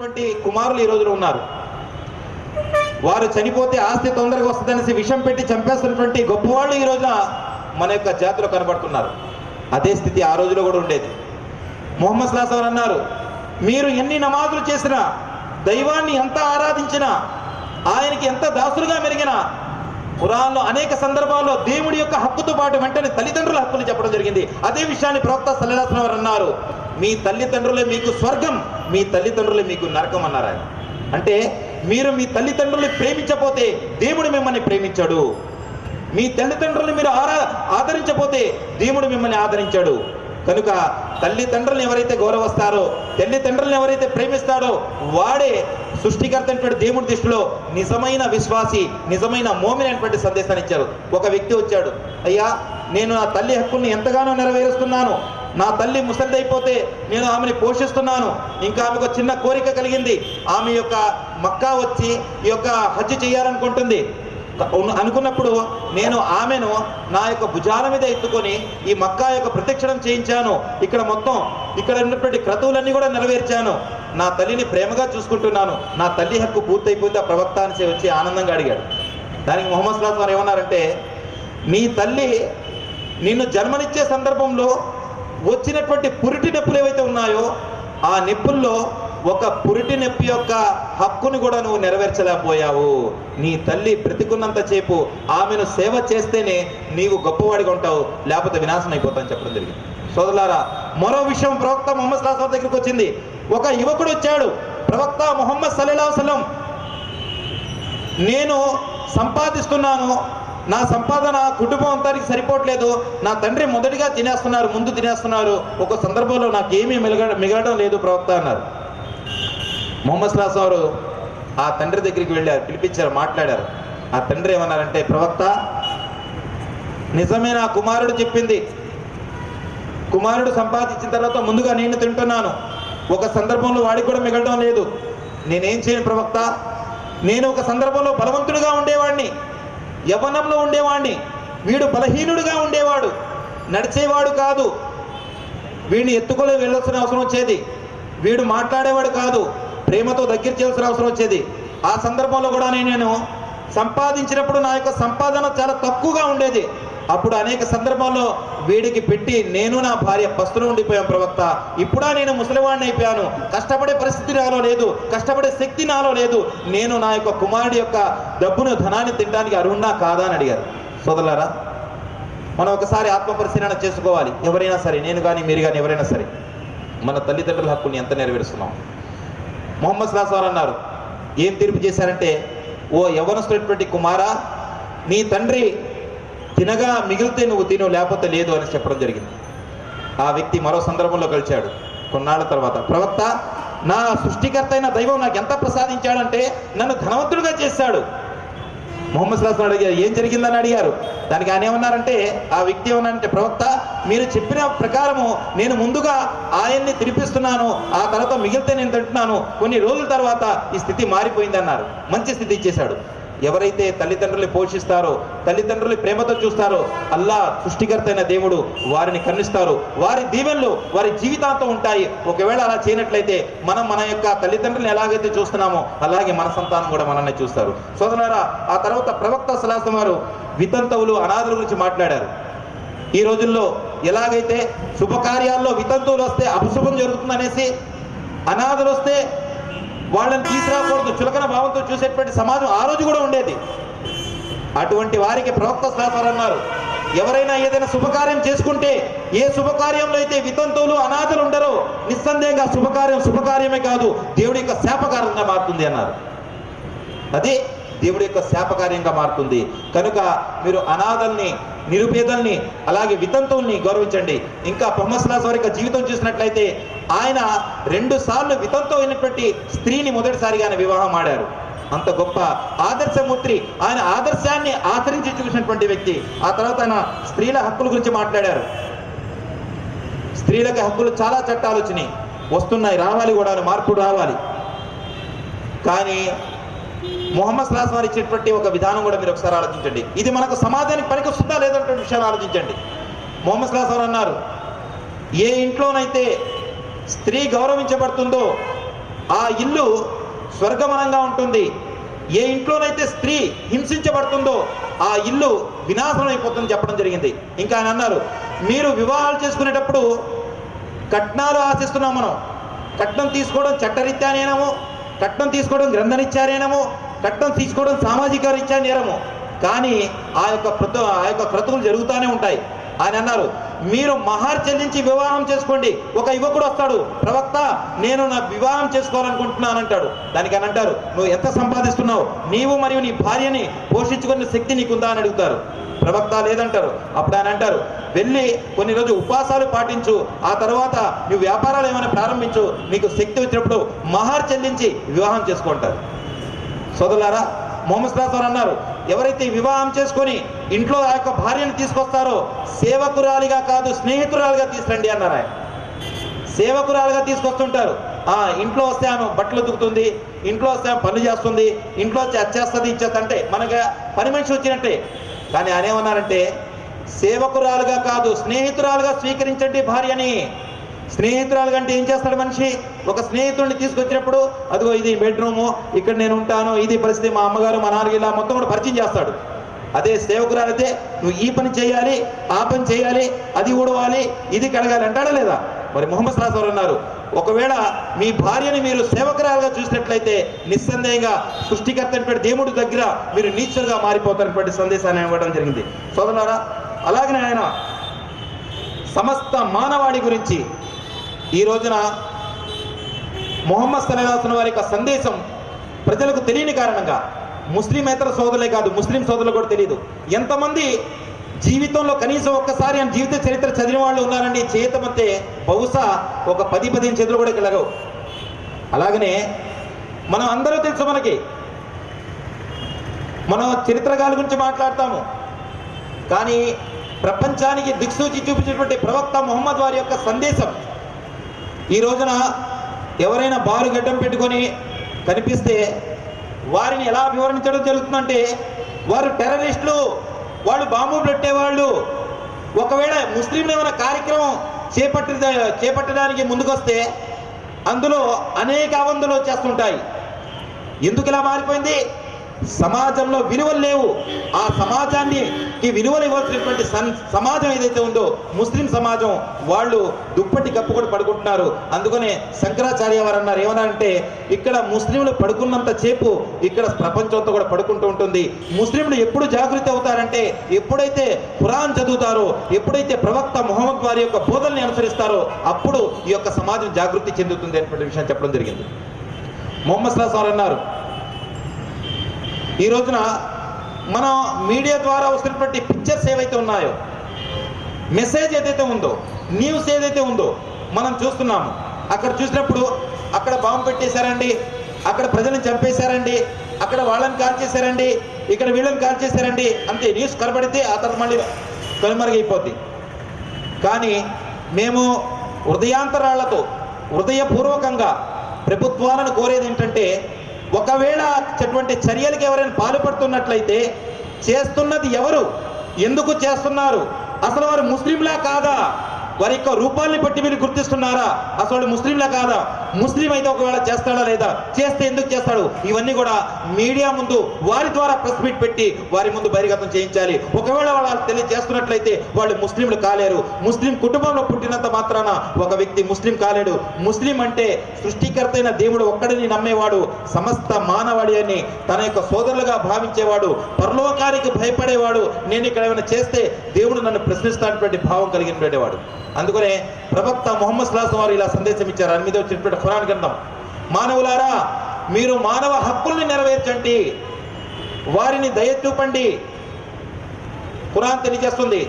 ఉన్నటువంటి కుమారులు ఈ రోజులో ఉన్నారు. వారు చనిపోతే ఆస్తి తొందరగా వస్తుందనేసి విషం పెట్టి చంపేస్తున్నటువంటి గొప్పవాళ్ళు ఈ రోజున మన యొక్క జాతిలో కనబడుతున్నారు. అదే స్థితి ఆ రోజులో కూడా ఉండేది. ముహమ్మద్ సల్లల్లాహు అలైహి వసల్లం అన్నారు, మీరు ఎన్ని నమాజులు చేసినా, దైవాన్ని ఎంత ఆరాధించినా, ఆయనకి ఎంత దాసులుగా మెరిగినా, ఖురాన్లో అనేక సందర్భాల్లో దేవుడి యొక్క హక్కుతో పాటు వెంటనే తల్లిదండ్రుల హక్కులు చెప్పడం జరిగింది. అదే విషయాన్ని ప్రవక్త సల్లల్లాహు అలైహి వసల్లం అన్నారు, మీ తల్లిదండ్రులే మీకు స్వర్గం, మీ తల్లిదండ్రులే మీకు నరకం అన్నారు ఆయన. అంటే మీరు మీ తల్లిదండ్రుల్ని ప్రేమించకపోతే దేవుడు మిమ్మల్ని ప్రేమించాడు, మీ తల్లిదండ్రుల్ని మీరు ఆదరించకపోతే దేవుడు మిమ్మల్ని ఆదరించాడు. కనుక తల్లిదండ్రులను ఎవరైతే గౌరవిస్తారో, తల్లిదండ్రులను ఎవరైతే ప్రేమిస్తాడో వాడే సృష్టికర్త అయినటువంటి దేవుడి దృష్టిలో నిజమైన విశ్వాసి, నిజమైన మోమిన్ అనేటువంటి సందేశాన్ని ఇచ్చారు. ఒక వ్యక్తి వచ్చాడు, అయ్యా నేను నా తల్లి హక్కుల్ని ఎంతగానో నెరవేరుస్తున్నాను, నా తల్లి ముసలిదైపోతే నేను ఆమెని పోషిస్తున్నాను, ఇంకా ఆమెకు చిన్న కోరిక కలిగింది, ఆమె యొక్క మక్కా వచ్చి ఈ యొక్క హజ్ చేయాలనుకుంటుంది అనుకున్నప్పుడు నేను ఆమెను నా యొక్క భుజాల మీద ఎత్తుకొని ఈ మక్కా యొక్క ప్రదక్షిణం చేయించాను, ఇక్కడ మొత్తం ఇక్కడ ఉన్నటువంటి క్రతువులన్నీ కూడా నెరవేర్చాను, నా తల్లిని ప్రేమగా చూసుకుంటున్నాను, నా తల్లి హక్కు పూర్తయిపోతే ఆ ప్రవక్త అని వచ్చి ఆనందంగా అడిగాడు. దానికి ముహమ్మద్ సల్లల్లాహు అలైహి వసల్లం ఏమన్నారంటే, నీ తల్లి నిన్ను జన్మనిచ్చే సందర్భంలో వచ్చినటువంటి పురిటి నొప్పులు ఏవైతే ఉన్నాయో ఆ నొప్పుల్లో ఒక పురిటి నొప్పి యొక్క హక్కుని కూడా నువ్వు నెరవేర్చలేకపోయావు. నీ తల్లి బ్రతికున్నంత సేపు ఆమెను సేవ చేస్తేనే నీవు గొప్పవాడిగా ఉంటావు, లేకపోతే వినాశనం అయిపోతావు అని చెప్పడం జరిగింది. సోదరులారా, మరో విషయం ప్రవక్త ముహమ్మద్ సల్లల్లాహు అలైహి వసల్లం దగ్గరికి వచ్చింది. ఒక యువకుడు వచ్చాడు, ప్రవక్త ముహమ్మద్ సల్లల్లాహు అలైహి వసల్లం, నేను సంపాదిస్తున్నాను, నా సంపాదన కుటుంబం అంతానికి సరిపోవట్లేదు, నా తండ్రి మొదటిగా తినేస్తున్నారు, ముందు తినేస్తున్నారు, ఒక సందర్భంలో నాకేమీ మిగలడం లేదు ప్రవక్త అన్నారు. ముహమ్మద్ సల్లల్లాహు అలైహి వసల్లం ఆ తండ్రి దగ్గరికి వెళ్ళారు, పిలిపించారు, మాట్లాడారు. ఆ తండ్రి ఏమన్నారంటే, ప్రవక్త నిజమే, నా కుమారుడు చెప్పింది, కుమారుడు సంపాదించిన తర్వాత ముందుగా నేను తింటున్నాను, ఒక సందర్భంలో వాడికి కూడా మిగలడం లేదు, నేనేం చేయను ప్రవక్త, నేను ఒక సందర్భంలో బలవంతుడిగా ఉండేవాడిని, యవ్వనంలో ఉండేవాడిని, వీడు బలహీనుడిగా ఉండేవాడు, నడిచేవాడు కాదు, వీడిని ఎత్తుకొని వెళ్ళాల్సిన అవసరం వచ్చేది, వీడు మాట్లాడేవాడు కాదు, ప్రేమతో దగ్గర చేయాల్సిన అవసరం వచ్చేది. ఆ సందర్భంలో కూడా నేను సంపాదించినప్పుడు నా యొక్క సంపాదన చాలా తక్కువగా ఉండేది, అప్పుడు అనేక సందర్భాల్లో వీడికి పెట్టి నేను నా భార్య పస్తులు ఉండిపోయాం ప్రవక్త, ఇప్పుడా నేను ముసలివాడిని అయిపోయాను, కష్టపడే పరిస్థితి నాలో లేదు, కష్టపడే శక్తి నాలో లేదు, నేను నా యొక్క కుమారుడి యొక్క డబ్బును ధనాన్ని తినడానికి అర్హున్నా కాదా అని అడిగారు. సోదరులారా, మనం ఒకసారి ఆత్మపరిశీలన చేసుకోవాలి. ఎవరైనా సరే, నేను కానీ మీరు కానీ ఎవరైనా సరే, మన తల్లిదండ్రుల హక్కుల్ని ఎంత నెరవేరుస్తున్నాం? ముహమ్మద్ సల్లల్లాహు అలైహి వసల్లం అన్నారు, ఏం తీర్పు చేశారంటే, ఓ యవ్వనస్తున్నటువంటి కుమారా, నీ తండ్రి తినగా మిగిలితే నువ్వు తిను, లేకపోతే లేదు అని చెప్పడం జరిగింది. ఆ వ్యక్తి మరో సందర్భంలో కలిశాడు కొన్నాళ్ళ తర్వాత, ప్రవక్త నా సృష్టికర్త అయిన దైవం నాకు ఎంత ప్రసాదించాడంటే నన్ను ధనవంతుడిగా చేశాడు. ముహమ్మద్ సల్లల్లాహు అలైహి వసల్లం అడిగారు, ఏం జరిగిందని అడిగారు. దానికి ఆయన ఏమన్నారంటే, ఆ వ్యక్తి ఏమన్నారంటే, ప్రవక్త మీరు చెప్పిన ప్రకారము నేను ముందుగా ఆయన్ని తినిపిస్తున్నాను, ఆ తర్వాత మిగిలితే నేను తింటున్నాను, కొన్ని రోజుల తర్వాత ఈ స్థితి మారిపోయింది అన్నారు. మంచి స్థితి ఇచ్చేశాడు. ఎవరైతే తల్లిదండ్రులు పోషిస్తారో, తల్లిదండ్రులు ప్రేమతో చూస్తారో, అల్లా సృష్టికర్త అయిన దేవుడు వారిని కరుణిస్తారు, వారి దీవెనలు వారి జీవితాంతం ఉంటాయి. ఒకవేళ అలా చేయనట్లయితే మనం మన యొక్క తల్లిదండ్రులను ఎలాగైతే చూస్తున్నామో అలాగే మన సంతానం కూడా మనల్ని చూస్తారు. సోదరులారా, ఆ తర్వాత ప్రవక్త సల్లల్లాహు అలైహి వసల్లం వారు వితంతువులు, అనాథుల గురించి మాట్లాడారు. ఈ రోజుల్లో ఎలాగైతే శుభకార్యాల్లో వితంతువులు వస్తే అపశుభం జరుగుతుందనేసి, అనాథులు వస్తే వాళ్ళని తీసుకురాకూడదు, చులకన భావంతో చూసేటువంటి సమాజం ఆ రోజు కూడా ఉండేది. అటువంటి వారికి ప్రవక్త సల్లల్లాహు అలైహి వసల్లం అన్నారు, ఎవరైనా ఏదైనా శుభకార్యం చేసుకుంటే, ఏ శుభకార్యంలో అయితే వితంతువులు అనాథలు ఉండరో నిస్సందేహంగా శుభకార్యమే కాదు, దేవుడి యొక్క శాపకార్యంగా మారుతుంది అన్నారు. అదే దేవుడి యొక్క శాపకార్యంగా మారుతుంది. కనుక మీరు అనాథల్ని, నిరుపేదల్ని, అలాగే వితంతువుల్ని గౌరవించండి. ఇంకా ముహమ్మద్ సల్లల్లాహు అలైహి వసల్లం వారి జీవితం చూసినట్లయితే ఆయన 2 సార్లు వితంతు అయినటువంటి స్త్రీని మొదటిసారిగా ఆయన వివాహం ఆడారు. అంత గొప్ప ఆదర్శమూర్తి, ఆయన ఆదర్శాన్ని ఆచరించి చూసినటువంటి వ్యక్తి. ఆ తర్వాత ఆయన స్త్రీల హక్కుల గురించి మాట్లాడారు. స్త్రీలకు హక్కులు చాలా చట్టాలు వచ్చినాయి, వస్తున్నాయి, రావాలి కూడా, మార్పు రావాలి. కానీ ముహమ్మద్ సల్లల్లాహు అలైహి వసల్లం ఇచ్చినటువంటి ఒక విధానం కూడా మీరు ఒకసారి ఆలోచించండి. ఇది మనకు సమాజానికి పనికొస్తుందా లేదంటే విషయాన్ని ఆలోచించండి. ముహమ్మద్ సల్లల్లాహు అలైహి వసల్లం అన్నారు, ఏ ఇంట్లోనైతే స్త్రీ గౌరవించబడుతుందో ఆ ఇల్లు స్వర్గమనంగా ఉంటుంది. ఏ ఇంట్లోనైతే స్త్రీ హింసించబడుతుందో ఆ ఇల్లు వినాశనం అయిపోతుందని చెప్పడం జరిగింది. ఇంకా ఆయన అన్నారు, మీరు వివాహాలు చేసుకునేటప్పుడు కట్నాలు ఆశిస్తున్నాం. మనం కట్నం తీసుకోవడం చట్టరీత్యానేనము, కట్నం తీసుకోవడం గ్రంథరీత్యానేనము, కట్నం తీసుకోవడం సామాజిక రీత్యా నేరము. కానీ ఆ యొక్క క్రతువులు జరుగుతూనే ఉంటాయి. ఆయన అన్నారు, మీరు మహార్ చెల్లించి వివాహం చేసుకోండి. ఒక యువకుడు వస్తాడు, ప్రవక్త నేను నా వివాహం చేసుకోవాలనుకుంటున్నాను అంటాడు. దానికి అని అంటారు, నువ్వు ఎంత సంపాదిస్తున్నావు, నీవు మరియు నీ భార్యని పోషించుకునే శక్తి నీకుందా అని అడుగుతారు. ప్రవక్త లేదంటారు. అప్పుడు ఆయన అంటారు, వెళ్ళి కొన్ని రోజులు ఉపవాసాలు పాటించు, ఆ తర్వాత నువ్వు వ్యాపారాలు ఏమైనా ప్రారంభించు, నీకు శక్తి వచ్చినప్పుడు మహార్ చెల్లించి వివాహం చేసుకుంటారు. సోదరులారా, మొహమ్మద్ సల్లల్లాహు అలైహి వసల్లం అన్నారు, ఎవరైతే వివాహం చేసుకొని ఇంట్లో ఆ యొక్క భార్యను తీసుకొస్తారో సేవకురాలిగా కాదు స్నేహితురాలుగా తీసుకురండి అన్నారు. ఆయన సేవకురాలుగా తీసుకొస్తుంటారు. ఇంట్లో వస్తే ఆమె బట్టలు ఉతుకుతుంది, ఇంట్లో వస్తే ఆమె పనులు చేస్తుంది, ఇంట్లో వచ్చి వచ్చేస్తుంది ఇచ్చేస్తుంది, అంటే మనకి పని మనిషి వచ్చినట్టే. కానీ ఆయన ఏమన్నారంటే, సేవకురాలుగా కాదు స్నేహితురాలుగా స్వీకరించండి భార్యని. స్నేహితురాలు కంటే ఏం చేస్తాడు మనిషి? ఒక స్నేహితుడిని తీసుకొచ్చినప్పుడు అదిగో ఇది బెడ్రూము, ఇక్కడ నేను ఉంటాను, ఇది పరిస్థితి, మా అమ్మగారు మా నాన్నగారు, ఇలా మొత్తం కూడా పరిచయం చేస్తాడు. అదే సేవకురాలైతే నువ్వు ఈ పని చేయాలి, ఆ పని చేయాలి, అది ఊడవాలి, ఇది కడగాలి అంటాడా లేదా? మరి మొహమ్మద్ సల్లల్లాహు అలైహి వసల్లం అన్నారు, ఒకవేళ మీ భార్యని మీరు సేవకురాలుగా చూసినట్లయితే నిస్సందేహంగా సృష్టికర్త అయినటువంటి దేవుడి దగ్గర మీరు నీచులుగా మారిపోతారనేటువంటి సందేశాన్ని ఇవ్వడం జరిగింది. సోదరులారా, అలాగనే ఆయన సమస్త మానవాళి గురించి ఈ రోజున మొహమ్మద్ సల్లల్లాహు అలైహి వసల్లం వారి యొక్క సందేశం ప్రజలకు తెలియని కారణంగా ముస్లిమేతర సోదరులే కాదు, ముస్లిం సోదరులు కూడా తెలియదు. ఎంతమంది జీవితంలో కనీసం ఒక్కసారి ఆయన జీవిత చరిత్ర చదివిన వాళ్ళు ఉన్నారండి? చేతమంతే బహుశా ఒక 10-15 చేతులు కూడా ఇక్కడ లేవు. అలాగనే మనం అందరూ తెలుసు, మనం చరిత్రకాల గురించి మాట్లాడతాము, కానీ ప్రపంచానికి దిక్సూచి చూపించినటువంటి ప్రవక్త ముహమ్మద్ వారి యొక్క సందేశం ఈ రోజున ఎవరైనా బారు గడ్డం పెట్టుకొని కనిపిస్తే వారిని ఎలా వివరించడం జరుగుతుందంటే, వారు టెర్రరిస్టులు, వాళ్ళు బాంబు పెట్టేవాళ్ళు. ఒకవేళ ముస్లింలు ఏమైనా కార్యక్రమం చేపట్టడానికి ముందుకొస్తే అందులో అనేక అవందులు వచ్చేస్తుంటాయి. ఎందుకు ఇలా మారిపోయింది? సమాజంలో విలువలు లేవు. ఆ సమాజానికి విలువలు ఇవ్వాల్సినటువంటి సమాజం ఏదైతే ఉందో ముస్లిం సమాజం, వాళ్ళు దుప్పటి కప్పుకొని పడుకుంటున్నారు. అందుకనే శంకరాచార్య వారు అన్నారు, ఏమన్నారంటే, ఇక్కడ ముస్లింలు పడుకున్నంత సేపు ఇక్కడ ప్రపంచంతో కూడా పడుకుంటూ ఉంటుంది. ముస్లింలు ఎప్పుడు జాగృతి అవుతారంటే ఎప్పుడైతే ఖురాన్ చదువుతారో, ఎప్పుడైతే ప్రవక్త ముహమ్మద్ వారి యొక్క బోధనని అనుసరిస్తారో అప్పుడు ఈ యొక్క సమాజం జాగృతి చెందుతుంది అనేటువంటి విషయం చెప్పడం జరిగింది. మొహమ్మద్ సల్లల్లాహు అలైహి వసల్లం అన్నారు, ఈ రోజున మనం మీడియా ద్వారా వస్తున్నటువంటి పిక్చర్స్ ఏవైతే ఉన్నాయో, మెసేజ్ ఏదైతే ఉందో, న్యూస్ ఏదైతే ఉందో మనం చూస్తున్నాము. అక్కడ చూసినప్పుడు అక్కడ బాంబు పెట్టేశారండి, అక్కడ ప్రజలను చంపేశారండి, అక్కడ వాళ్ళని కాల్ చేశారండి, ఇక్కడ వీళ్ళని కాల్ చేశారండి, అంతే. న్యూస్ కనబడితే ఆ తర్వాత మళ్ళీ కనుమరుగైపోద్ది. కానీ మేము హృదయాంతరాళ్లతో హృదయపూర్వకంగా ప్రభుత్వాలను కోరేది ఏంటంటే, ఒకవేళ అటువంటి చర్యలకు ఎవరైనా పాల్పడుతున్నట్లయితే చేస్తున్నది ఎవరు, ఎందుకు చేస్తున్నారు, అసలు వారు ముస్లింలా కాదా, వారి యొక్క రూపాన్ని బట్టి మీరు గుర్తిస్తున్నారా, అసలు ముస్లింలా కాదా, ముస్లిం అయితే ఒకవేళ చేస్తాడా లేదా, చేస్తే ఎందుకు చేస్తాడు, ఇవన్నీ కూడా మీడియా ముందు వారి ద్వారా ప్రెస్ మీట్ పెట్టి వారి ముందు బహిర్గతం చేయించాలి. ఒకవేళ వాళ్ళు తెలియజేస్తున్నట్లయితే వాళ్ళు ముస్లింలు కాలేరు. ముస్లిం కుటుంబంలో పుట్టినంత మాత్రాన ఒక వ్యక్తి ముస్లిం కాలేడు. ముస్లిం అంటే సృష్టికర్త అయిన దేవుడు ఒక్కడిని నమ్మేవాడు, సమస్త మానవాళి అని తన యొక్క సోదరులుగా భావించేవాడు, పరలోకానికి భయపడేవాడు, నేను ఇక్కడ ఏమైనా చేస్తే దేవుడు నన్ను ప్రశ్నిస్తానటువంటి భావం కలిగినటువంటి వాడు. అందుకనే ప్రవక్త ముహమ్మద్ సల్లల్లాహు అలైహి వసల్లం వారు ఇలా సందేశం ఇచ్చారు. ఆయన మీద వచ్చినటువంటి ఖురాన్ గ్రంథం, మానవులారా మీరు మానవ హక్కుల్ని నెరవేర్చండి, వారిని దయ చూపండి. ఖురాన్ తెలియజేస్తుంది,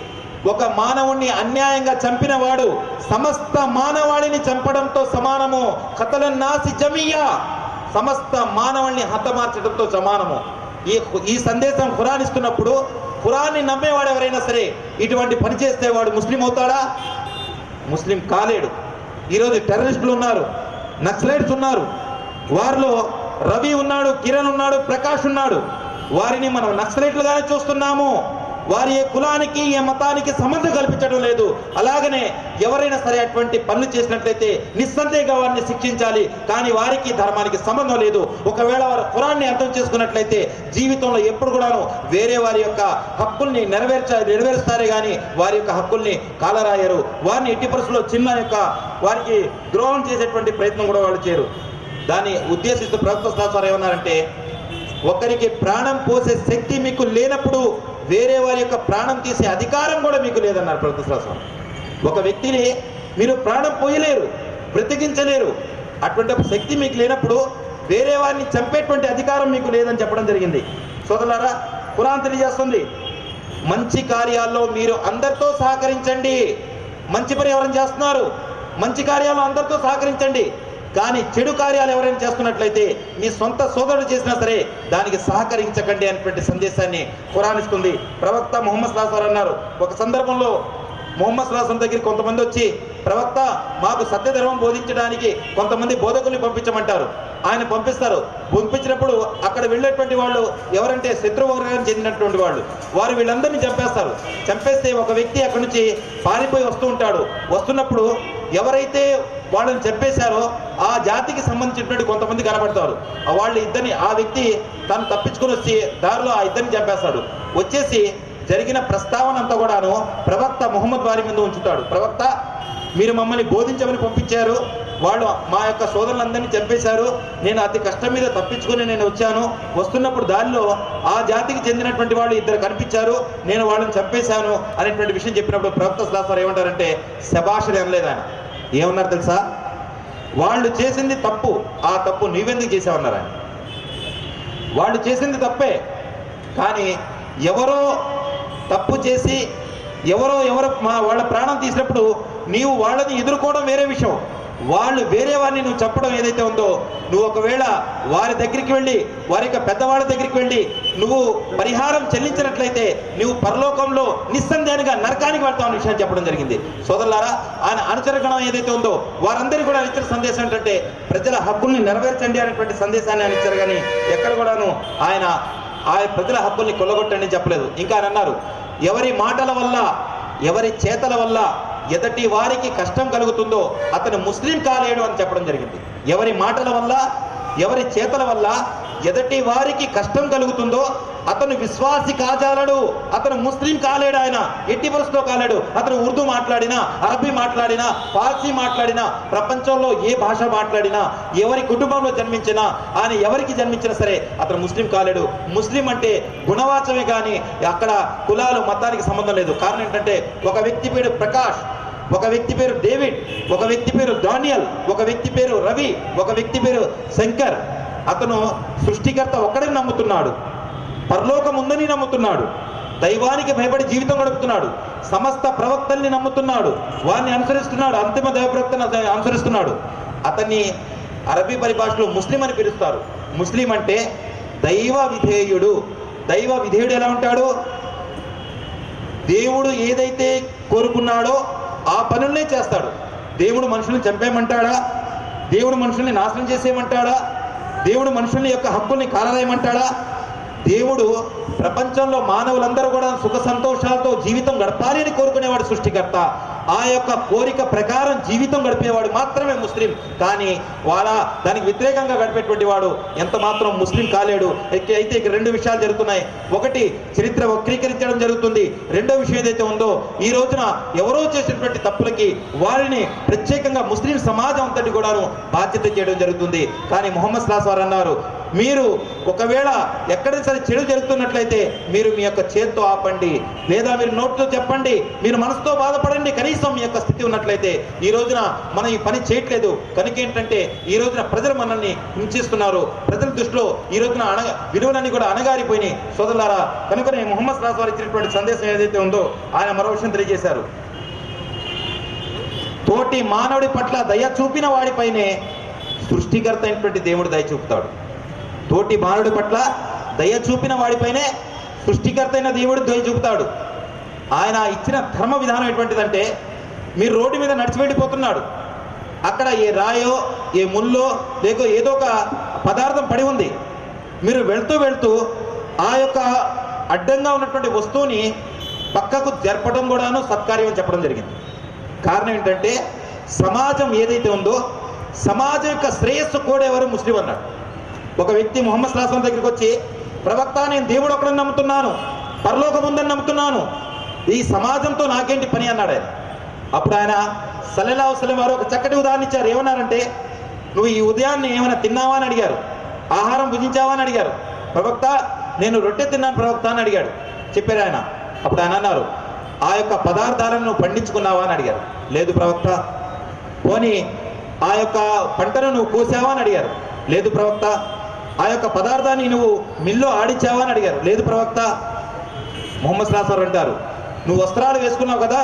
ఒక మానవుణ్ణి అన్యాయంగా చంపిన వాడు సమస్త మానవాళిని చంపడంతో సమానము. ఖతలన్ నాసి జమియా, సమస్త మానవాళిని హతమార్చడంతో సమానము. ఈ సందేశం ఖురాన్ ఇస్తున్నప్పుడు ఖురాన్ని నమ్మేవాడు ఎవరైనా సరే ఇటువంటి పని చేస్తే వాడు ముస్లిం అవుతాడా? ముస్లిం కాలేడు. ఈరోజు టెర్రరిస్టులు ఉన్నారు, నక్సలైట్స్ ఉన్నారు, వారిలో రవి ఉన్నాడు, కిరణ్ ఉన్నాడు, ప్రకాష్ ఉన్నాడు. వారిని మనం నక్సలైట్లుగానే చూస్తున్నాము. వారి ఏ కులానికి ఏ మతానికి సంబంధం కల్పించడం లేదు. అలాగనే ఎవరైనా సరే అటువంటి పనులు చేసినట్లయితే నిస్సందేహంగా వారిని శిక్షించాలి. కానీ వారికి ధర్మానికి సంబంధం లేదు. ఒకవేళ వారు ఖురాన్ని అర్థం చేసుకున్నట్లయితే జీవితంలో ఎప్పుడు కూడాను వేరే వారి యొక్క హక్కుల్ని నెరవేరుస్తారే కానీ వారి యొక్క హక్కుల్ని కాలరాయరు. వారిని ఎట్టి పరిస్థితుల్లో చిన్న యొక్క వారికి ద్రోహం చేసేటువంటి ప్రయత్నం కూడా వాళ్ళు చేయరు. దాన్ని ఉద్దేశిస్తూ ప్రభుత్వ శాస్త్రాలు ఏమన్నారంటే, ఒకరికి ప్రాణం పోసే శక్తి మీకు లేనప్పుడు వేరే వారి యొక్క ప్రాణం తీసే అధికారం కూడా మీకు లేదన్నారు ప్రభుత్వ శాస్త్రం. ఒక వ్యక్తిని మీరు ప్రాణం పోయలేరు, బ్రతికించలేరు. అటువంటి శక్తి మీకు లేనప్పుడు వేరే వారిని చంపేటువంటి అధికారం మీకు లేదని చెప్పడం జరిగింది. సోదరులారా, ఖురాన్ తెలియజేస్తుంది, మంచి కార్యాల్లో మీరు అందరితో సహకరించండి. మంచి పని ఎవరైనా చేస్తున్నారు, మంచి కార్యాల్లో అందరితో సహకరించండి. కానీ చెడు కార్యాలు ఎవరైనా చేస్తున్నట్లయితే మీ సొంత సోదరుడు చేసినా సరే దానికి సహకరించకండి అనేటువంటి సందేశాన్ని ఖురాన్ ఇస్తుంది. ప్రవక్త ముహమ్మద్ సల్లల్లాహు అలైహి వసల్లం అన్నారు, ఒక సందర్భంలో ముహమ్మద్ సల్లల్లాహు అలైహి వసల్లం దగ్గరికి కొంతమంది వచ్చి, ప్రవక్త మాకు సత్యధర్మం బోధించడానికి కొంతమంది బోధకుల్ని పంపించమంటారు. ఆయన పంపిస్తారు. పంపించినప్పుడు అక్కడ వెళ్ళేటువంటి వాళ్ళు ఎవరంటే శత్రువర్గానికి చెందినటువంటి వాళ్ళు. వారు వీళ్ళందరినీ చంపేస్తారు. చంపేస్తే ఒక వ్యక్తి అక్కడి నుంచి పారిపోయి వస్తూ ఉంటాడు. వస్తున్నప్పుడు ఎవరైతే వాళ్ళని చంపేశారో ఆ జాతికి సంబంధించినటువంటి కొంతమంది కనబడతారు. వాళ్ళు ఇద్దరిని, ఆ వ్యక్తి తను తప్పించుకొని వచ్చి దారిలో ఆ ఇద్దరిని చంపేస్తాడు. వచ్చేసి జరిగిన ప్రస్తావన అంతా కూడాను ప్రవక్త ముహమ్మద్ వారి మీద ఉంచుతాడు. ప్రవక్త, మీరు మమ్మల్ని బోధించమని పంపించారు, వాళ్ళు మా యొక్క సోదరులందరినీ చంపేశారు, నేను అతి కష్టం మీద తప్పించుకొని నేను వచ్చాను. వస్తున్నప్పుడు దానిలో ఆ జాతికి చెందినటువంటి వాళ్ళు ఇద్దరు కనిపించారు, నేను వాళ్ళని చంపేశాను అనేటువంటి విషయం చెప్పినప్పుడు ప్రవక్త సల్లల్లాహు అలైహి వసల్లం ఏమంటారంటే, శబాష్ అనలేదు ఆయన. ఏమన్నారు తెలుసా? వాళ్ళు చేసింది తప్పు, ఆ తప్పు నీవెందుకు చేసావన్నారు ఆయన. వాళ్ళు చేసింది తప్పే, కానీ ఎవరో తప్పు చేసి ఎవరో వాళ్ళ ప్రాణం తీసినప్పుడు నీవు వాళ్ళని ఎదుర్కోవడం వేరే విషయం. వాళ్ళు వేరే వారిని నువ్వు చెప్పడం ఏదైతే ఉందో, నువ్వు ఒకవేళ వారి దగ్గరికి వెళ్ళి వారి యొక్క పెద్దవాళ్ళ దగ్గరికి వెళ్ళి నువ్వు పరిహారం చెల్లించినట్లయితే నువ్వు పరలోకంలో నిస్సందేహంగా నరకానికి వెళ్తావు అనే విషయాన్ని చెప్పడం జరిగింది. సోదరులారా, ఆయన అనుచరగణం ఏదైతే ఉందో వారందరికీ కూడా ఇచ్చిన సందేశం ఏంటంటే ప్రజల హక్కుల్ని నెరవేర్చండి అనేటువంటి సందేశాన్ని ఆయన ఇచ్చారు. కానీ ఎక్కడ కూడాను ఆయన ప్రజల హక్కుల్ని కొల్లగొట్టండి అని చెప్పలేదు. ఇంకా ఆయన అన్నారు, ఎవరి మాటల వల్ల ఎవరి చేతల వల్ల ఎదటి వారికి కష్టం కలుగుతుందో అతను ముస్లిం కాలేడు అని చెప్పడం జరిగింది. ఎవరి మాటల వల్ల ఎవరి చేతల వల్ల ఎదటి వారికి కష్టం కలుగుతుందో అతను విశ్వాసి కాజాలడు, అతను ముస్లిం కాలేడు. ఆయన ఎట్టి పరిస్థితిలో కాలేడు. అతను ఉర్దూ మాట్లాడినా, అరబీ మాట్లాడినా, ఫార్సీ మాట్లాడినా, ప్రపంచంలో ఏ భాష మాట్లాడినా, ఎవరి కుటుంబంలో జన్మించినా, ఆయన ఎవరికి జన్మించినా సరే అతను ముస్లిం కాలేడు. ముస్లిం అంటే గుణవాచమే కానీ అక్కడ కులాలు మతానికి సంబంధం లేదు. కారణం ఏంటంటే ఒక వ్యక్తి పేరు ప్రకాష్, ఒక వ్యక్తి పేరు డేవిడ్, ఒక వ్యక్తి పేరు డానియల్, ఒక వ్యక్తి పేరు రవి, ఒక వ్యక్తి పేరు శంకర్. అతను సృష్టికర్త ఒక్కడిని నమ్ముతున్నాడు, పరలోకం ఉందని నమ్ముతున్నాడు, దైవానికి భయపడి జీవితం గడుపుతున్నాడు, సమస్త ప్రవక్తల్ని నమ్ముతున్నాడు, వారిని అనుసరిస్తున్నాడు, అంతిమ దైవ ప్రవక్తను అనుసరిస్తున్నాడు. అతన్ని అరబీ పరిభాషలో ముస్లిం అని పిలుస్తారు. ముస్లిం అంటే దైవ విధేయుడు. దైవ విధేయుడు ఎలా ఉంటాడు? దేవుడు ఏదైతే కోరుకున్నాడో ఆ పనులనే చేస్తాడు. దేవుడు మనుషుల్ని చంపేయమంటాడా? దేవుడు మనుషుల్ని నాశనం చేసేయమంటాడా? దేవుడు మనుషుల్ని యొక్క హక్కుల్ని కాలరాయమంటాడా? దేవుడు ప్రపంచంలో మానవులందరూ కూడా సుఖ సంతోషాలతో జీవితం గడపాలి అని కోరుకునేవాడు సృష్టికర్త. ఆ యొక్క కోరిక ప్రకారం జీవితం గడిపేవాడు మాత్రమే ముస్లిం. కానీ దానికి వ్యతిరేకంగా గడిపేటువంటి వాడు ఎంత మాత్రం ముస్లిం కాలేడు. అయితే ఇక రెండు విషయాలు జరుగుతున్నాయి. ఒకటి, చరిత్ర వక్రీకరించడం జరుగుతుంది. రెండో విషయం ఏదైతే ఉందో, ఈ రోజున ఎవరో చేసినటువంటి తప్పులకి వారిని ప్రత్యేకంగా ముస్లిం సమాజం అంతటి కూడాను బాధ్యత చేయడం జరుగుతుంది. కానీ ముహమ్మద్ సల్లల్లాహు అలైహి వసల్లం అన్నారు, మీరు ఒకవేళ ఎక్కడైనా సరే చెడు జరుగుతున్నట్లయితే మీరు మీ యొక్క చేత్తో ఆపండి, లేదా మీరు నోటితో చెప్పండి, మీరు మనసుతో బాధపడండి. కనీసం మీ యొక్క స్థితి ఉన్నట్లయితే ఈ రోజున మనం ఈ పని చేయట్లేదు. కనుక ఏంటంటే ఈ రోజున ప్రజలు మనల్ని హింసిస్తున్నారు. ప్రజల దృష్టిలో ఈ రోజున విలువలన్నీ కూడా అణగారిపోయినాయి. సోదరులారా, కనుకనే ముహమ్మద్ సల్లల్లాహు అలైహి వసల్లం ఇచ్చినటువంటి సందేశం ఏదైతే ఉందో ఆయన మరో విషయం తెలియజేశారు. తోటి మానవుడి పట్ల దయ చూపిన వాడిపైనే సృష్టికర్త అయినటువంటి దేవుడు దయ చూపుతాడు. తోటి మానవుడి పట్ల దయ చూపిన వాడిపైనే సృష్టికర్త అయిన దేవుడు దయ చూపుతాడు. ఆయన ఇచ్చిన ధర్మ విధానం ఎటువంటిదంటే, మీరు రోడ్డు మీద నడిచి వెళ్ళిపోతున్నాడు, అక్కడ ఏ రాయో ఏ ముల్లో లేక ఏదో ఒక పదార్థం పడి ఉంది. మీరు వెళ్తూ వెళ్తూ ఆ యొక్క అడ్డంగా ఉన్నటువంటి వస్తువుని పక్కకు జరపడం కూడాను సత్కార్యం అని చెప్పడం జరిగింది. కారణం ఏంటంటే సమాజం ఏదైతే ఉందో సమాజం యొక్క శ్రేయస్సు కోడేవారు ముస్లిం అన్నాడు. ఒక వ్యక్తి ముహమ్మద్ సల్లల్లాహు అలైహి వసల్లం దగ్గరికి వచ్చి, ప్రవక్త, నేను దేవుడు ఒకడని నమ్ముతున్నాను, పరలోకం ఉందని నమ్ముతున్నాను, ఈ సమాజంతో నాకేంటి పని అన్నాడు ఆయన. అప్పుడు ఆయన సల్లల్లాహు అలైహి వసల్లం వారు ఒక చక్కటి ఉదాహరణ ఇచ్చారు. ఏమన్నారంటే, నువ్వు ఈ ఉదయాన్నే ఏమైనా తిన్నావా అని అడిగారు. ఆహారం భుజించావా అని అడిగారు. ప్రవక్త, నేను రొట్టె తిన్నాను ప్రవక్త అని అడిగాడు. చెప్పారు ఆయన. అప్పుడు ఆయన అన్నారు, ఆ యొక్క పదార్థాలను నువ్వు పండించుకున్నావా అని అడిగారు. లేదు ప్రవక్త. పోనీ ఆ యొక్క పంటను నువ్వు కోసావా అని అడిగారు. లేదు ప్రవక్త. ఆ యొక్క పదార్థాన్ని నువ్వు మిల్లో ఆడించావా అని అడిగారు. లేదు ప్రవక్త. ముహమ్మద్ సల్లల్లాహు అలైహి వసల్లం అంటారు, నువ్వు వస్త్రాలు వేసుకున్నావు కదా,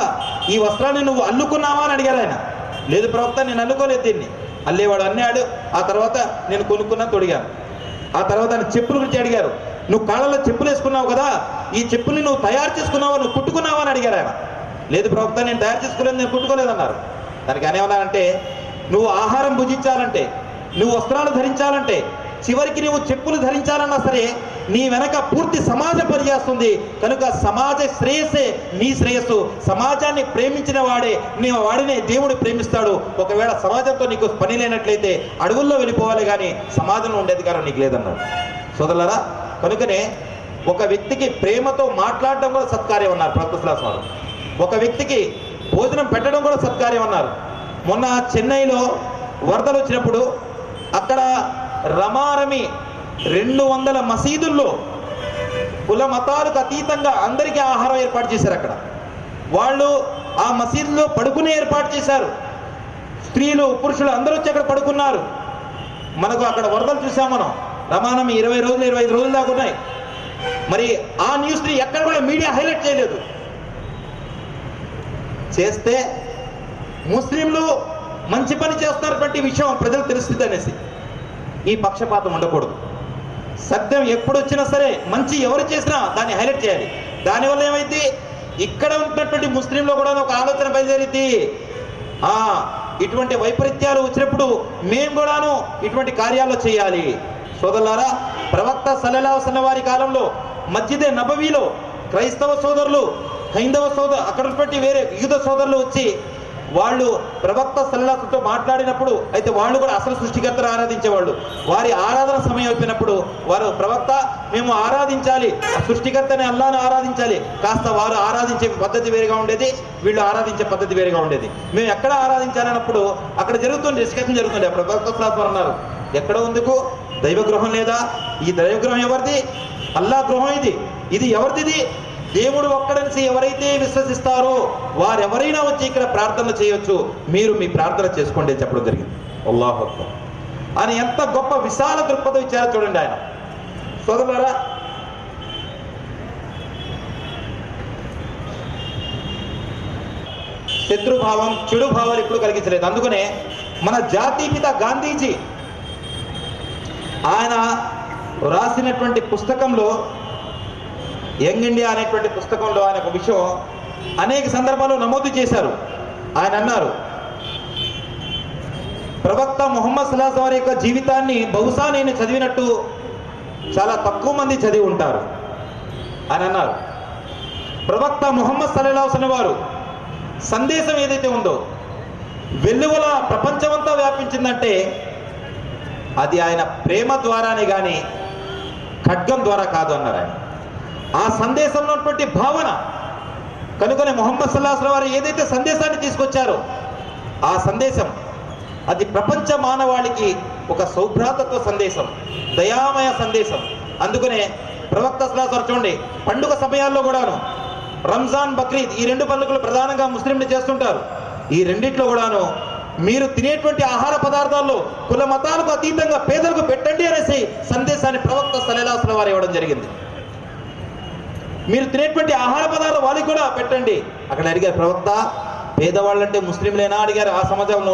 ఈ వస్త్రాన్ని నువ్వు అల్లుకున్నావా అని అడిగారు ఆయన. లేదు ప్రవక్త, నేను అల్లుకోలేదు దీన్ని. అల్లేవాడు అన్నాడు. ఆ తర్వాత నేను కొనుక్కున్నా, తొడిగాను. ఆ తర్వాత ఆయన చెప్పుల గురించి అడిగారు. నువ్వు కాళ్ళలో చెప్పులు వేసుకున్నావు కదా, ఈ చెప్పుల్ని నువ్వు తయారు చేసుకున్నావా, నువ్వు కుట్టుకున్నావా అని అడిగారు ఆయన. లేదు ప్రవక్త, నేను తయారు చేసుకోలేదు, నేను కుట్టుకోలేదు అన్నారు. దానికి అనేమన్నారంటే, నువ్వు ఆహారం భుజించాలంటే, నువ్వు వస్త్రాలు ధరించాలంటే, చివరికి నువ్వు చెప్పులు ధరించాలన్నా సరే నీ వెనక పూర్తి సమాజం పనిచేస్తుంది. కనుక సమాజ శ్రేయస్సే నీ శ్రేయస్సు. సమాజాన్ని ప్రేమించిన వాడినే దేవుడు ప్రేమిస్తాడు. ఒకవేళ సమాజంతో నీకు పని లేనట్లయితే అడవుల్లో వెళ్ళిపోవాలి, కానీ సమాజంలో ఉండే అధికారం నీకు లేదన్నాడు. సోదరులారా, కనుకనే ఒక వ్యక్తికి ప్రేమతో మాట్లాడడం కూడా సత్కార్యం అన్నారు ప్రవక్త సల్లల్లాహు అలైహి వసల్లం. ఒక వ్యక్తికి భోజనం పెట్టడం కూడా సత్కార్యం అన్నారు. మొన్న చెన్నైలో వరదలు వచ్చినప్పుడు అక్కడ రమారమి 200 మసీదుల్లో కుల మతాలకు అతీతంగా అందరికీ ఆహారం ఏర్పాటు చేశారు. అక్కడ వాళ్ళు ఆ మసీదులో పడుకునే ఏర్పాటు చేశారు. స్త్రీలు పురుషులు అందరూ వచ్చి అక్కడ పడుకున్నారు. మనకు అక్కడ వరదలు చూసాం మనం. రమారమి 20 రోజులు 25 రోజులు దాకా ఉన్నాయి. మరి ఆ న్యూస్ని ఎక్కడ కూడా మీడియా హైలైట్ చేయలేదు. చేస్తే ముస్లింలు మంచి పని చేస్తున్నటువంటి విషయం ప్రజలు తెలుస్తుంది అనేసి ఈ పక్షపాతం ఉండకూడదు. సత్యం ఎప్పుడు వచ్చినా సరే మంచి ఎవరు చేసినా దాన్ని హైలైట్ చేయాలి. దానివల్ల ఏమైంది, ఇక్కడ ఉన్నటువంటి ముస్లింలో కూడా ఒక ఆలోచన బయలుదేరింది. ఇటువంటి వైపరీత్యాలు వచ్చినప్పుడు మేము కూడాను ఇటువంటి కార్యాలు చేయాలి. సోదరులారా, ప్రవక్త సల్లల్లాహు అలైహి వసల్లం వారి కాలంలో మస్జిదే నబవీలో క్రైస్తవ సోదరులు, హైందవ సోదరు, అక్కడ ఉన్నటువంటి వేరే యూద సోదరులు వచ్చి వాళ్ళు ప్రవక్త సల్లల్లాహు అలైహి వసల్లంతో మాట్లాడినప్పుడు, అయితే వాళ్ళు కూడా అసలు సృష్టికర్తను ఆరాధించేవాళ్ళు. వారి ఆరాధన సమయం అయిపోయినప్పుడు వారు, ప్రవక్త, మేము ఆరాధించాలి, ఆ సృష్టికర్తని అల్లాహ్ను ఆరాధించాలి. కాస్త వారు ఆరాధించే పద్ధతి వేరుగా ఉండేది, వీళ్ళు ఆరాధించే పద్ధతి వేరుగా ఉండేది. మేము ఎక్కడ ఆరాధించాలన్నప్పుడు అక్కడ జరుగుతుంది, డిస్కషన్ జరుగుతుంది. అప్పుడు ప్రవక్త సల్లల్లాహు అలైహి వసల్లం అన్నారు, ఎక్కడ ఉందుకు దైవ గృహం లేదా? ఈ దైవ గృహం ఎవరిది? అల్లాహ్ గృహం. ఇది ఎవరిది? దేవుడు ఒక్కడని ఎవరైతే విశ్వసిస్తారో వారెవరైనా వచ్చి ఇక్కడ ప్రార్థన చేయొచ్చు, మీరు మీ ప్రార్థన చేసుకోండి అని చెప్పడం జరిగింది. అల్లాహు అక్బర్ అని ఎంత గొప్ప విశాల దృక్పథం ఇచ్చారో చూడండి ఆయన. సోదరులారా, శత్రుభావం, చెడు భావాలు ఎప్పుడు కలిగించలేదు. అందుకనే మన జాతీయపిత గాంధీజీ ఆయన రాసినటువంటి పుస్తకంలో, యంగ్ ఇండియా అనేటువంటి పుస్తకంలో ఆయన ఒక విషయం అనేక సందర్భాల్లో నమోదు చేశారు. ఆయన అన్నారు, ప్రవక్త ముహమ్మద్ సల్లల్లాహు అలైహి వసల్లం వారి యొక్క జీవితాన్ని బహుశా నేను చదివినట్టు చాలా తక్కువ మంది చదివి ఉంటారు అని అన్నారు. ప్రవక్త ముహమ్మద్ సల్లల్లాహు అలైహి వసల్లం వారు సందేశం ఏదైతే ఉందో వెల్లువల ప్రపంచమంతా వ్యాపించిందంటే అది ఆయన ప్రేమ ద్వారానే కానీ ఖడ్గం ద్వారా కాదు అన్నారు ఆయన. ఆ సందేశంలో ఉన్నటువంటి భావన, కనుకనే ముహమ్మద్ సల్లల్లాహు అలైహి వసల్లం వారు ఏదైతే సందేశాన్ని తీసుకొచ్చారో ఆ సందేశం అది ప్రపంచ మానవాళికి ఒక సౌభ్రాతత్వ సందేశం, దయామయ సందేశం. అందుకనే ప్రవక్త సల్లల్లాహు అలైహి వసల్లం చూడండి, పండుగ సమయాల్లో కూడాను రంజాన్, బక్రీద్ ఈ 2 పండుగలు ప్రధానంగా ముస్లింలు చేస్తుంటారు. ఈ రెండిట్లో కూడాను మీరు తినేటువంటి ఆహార పదార్థాల్లో కుల మతాలకు అతీతంగా పేదలకు పెట్టండి అనేసి సందేశాన్ని ప్రవక్త సల్లల్లాహు అలైహి వసల్లం వారు ఇవ్వడం జరిగింది. మీరు తినేటువంటి ఆహార పదార్థాలు వాళ్ళకి కూడా పెట్టండి. అక్కడ అడిగారు, ప్రవక్త, పేదవాళ్ళంటే ముస్లింలేనా అడిగారు. ఆ సమాజంలో